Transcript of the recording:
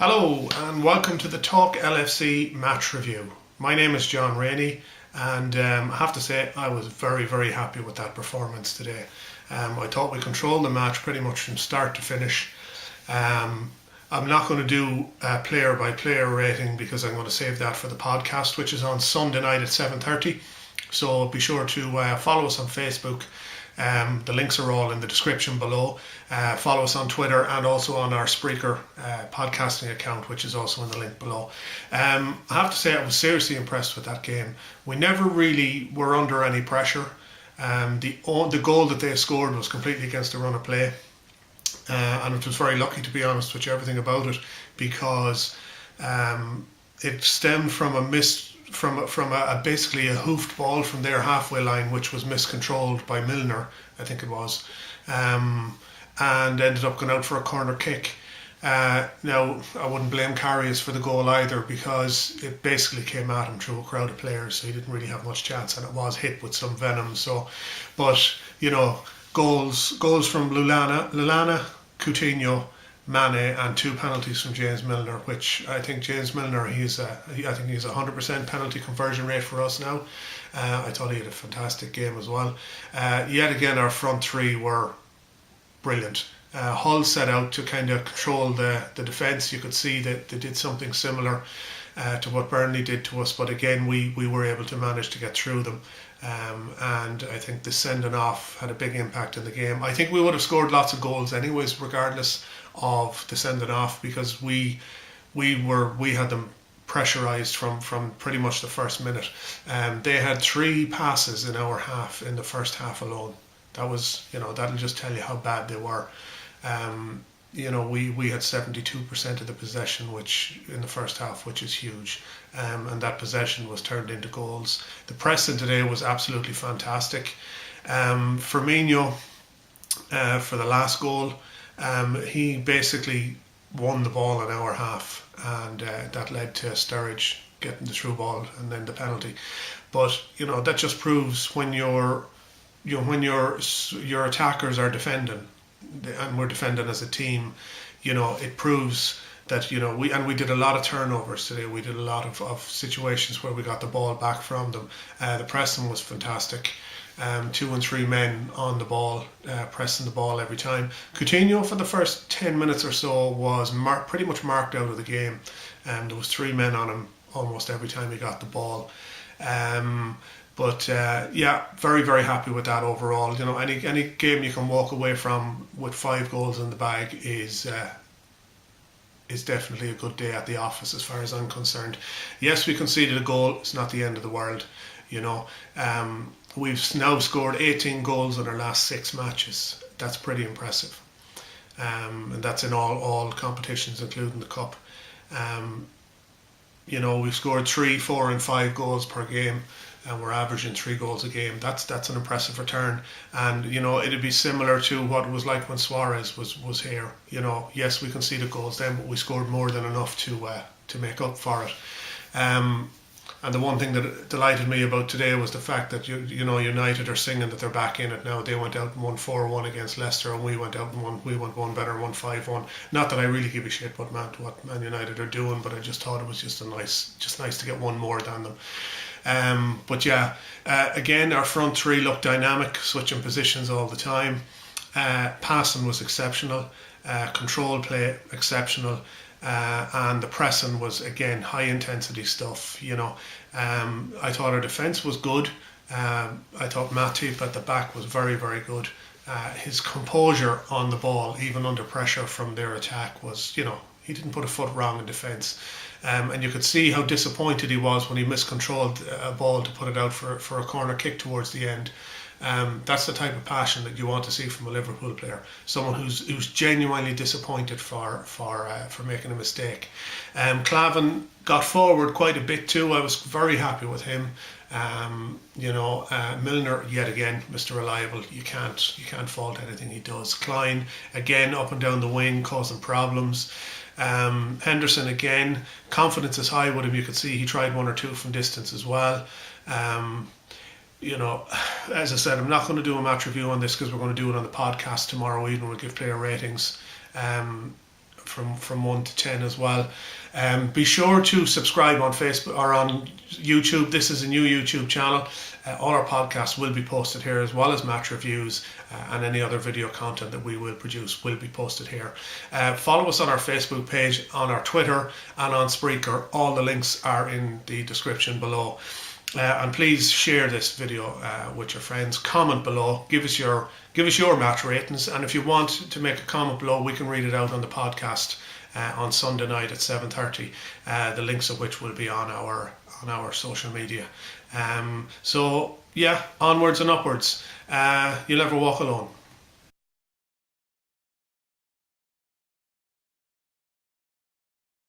Hello and welcome to the Talk LFC match review. My name is John Rainey and I have to say I was very happy with that performance today. I thought we controlled the match pretty much from start to finish. I'm not going to do a player by player rating because I'm going to save that for the podcast, which is on Sunday night at 7:30. So be sure to follow us on Facebook. The links are all in the description below. Follow us on Twitter and also on our Spreaker podcasting account, which is also in the link below. I have to say I was seriously impressed with that game. We never really were under any pressure. The goal that they scored was completely against the run of play. And it was very lucky, to be honest with you, everything about it, because it stemmed from a basically a hoofed ball from their halfway line, which was miscontrolled by Milner, I think it was, and ended up going out for a corner kick. Now, I wouldn't blame Karius for the goal either, because it basically came at him through a crowd of players, so he didn't really have much chance, and it was hit with some venom. So, but you know, goals from Lallana, Coutinho, Mane, and 2 penalties from James Milner, which I think James Milner, I think he's 100% penalty conversion rate for us now. I thought he had a fantastic game as well. Yet again, our front three were brilliant. Hull set out to kind of control the defence. You could see that they did something similar to what Burnley did to us, but again we were able to manage to get through them. And I think the sending off had a big impact in the game. I think we would have scored lots of goals anyways, regardless of the sending off, because we had them pressurised from pretty much the first minute. They had 3 passes in our half in the first half alone. That was, that'll just tell you how bad they were. We had 72% of the possession, which in the first half, which is huge, and that possession was turned into goals. The pressing today was absolutely fantastic. Firmino, for the last goal, he basically won the ball in our half, and that led to Sturridge getting the through ball and then the penalty. But that just proves when your attackers are defending, and we're defending as a team, it proves that we did a lot of turnovers today. We did a lot of situations where we got the ball back from them. The pressing was fantastic. 2 and 3 men on the ball, pressing the ball every time. Coutinho for the first 10 minutes or so was pretty much marked out of the game. There was 3 men on him almost every time he got the ball. But very happy with that overall. Any game you can walk away from with 5 goals in the bag is definitely a good day at the office, as far as I'm concerned. Yes, we conceded a goal. It's not the end of the world. We've now scored 18 goals in our last 6 matches. That's pretty impressive, and that's in all competitions, including the cup. We've scored 3, 4 and 5 goals per game, and we're averaging 3 goals a game. That's an impressive return, and it'd be similar to what it was like when Suarez was here. Yes, we conceded goals then, but we scored more than enough to make up for it. And the one thing that delighted me about today was the fact that United are singing that they're back in it now. They went out and won 4-1 against Leicester, and we went out and went one better, won 5-1. Not that I really give a shit what Man United are doing, but I just thought it was just nice to get one more than them. Again, our front three looked dynamic, switching positions all the time. Passing was exceptional. Control play exceptional. And the pressing was, again, high intensity stuff. I thought our defence was good. I thought Matip at the back was very good. His composure on the ball, even under pressure from their attack, was, he didn't put a foot wrong in defence. And you could see how disappointed he was when he miscontrolled a ball to put it out for a corner kick towards the end. That's the type of passion that you want to see from a Liverpool player. Someone who's genuinely disappointed for making a mistake. Klavan got forward quite a bit too. I was very happy with him. Milner, yet again, Mr. Reliable. You can't fault anything he does. Klein, again, up and down the wing, causing problems. Henderson, again, confidence is high with him. You could see he tried 1 or 2 from distance as well. As I said, I'm not going to do a match review on this because we're going to do it on the podcast tomorrow evening. We'll give player ratings. from 1 to 10 as well. Be sure to subscribe on Facebook or on YouTube. This is a new YouTube channel. All our podcasts will be posted here, as well as match reviews and any other video content that we will produce will be posted here. Follow us on our Facebook page, on our Twitter, and on Spreaker. All the links are in the description below. And please share this video with your friends. Comment below. Give us your match ratings. And if you want to make a comment below, we can read it out on the podcast on Sunday night at 7:30. The links of which will be on our social media. So yeah, onwards and upwards. You'll never walk alone.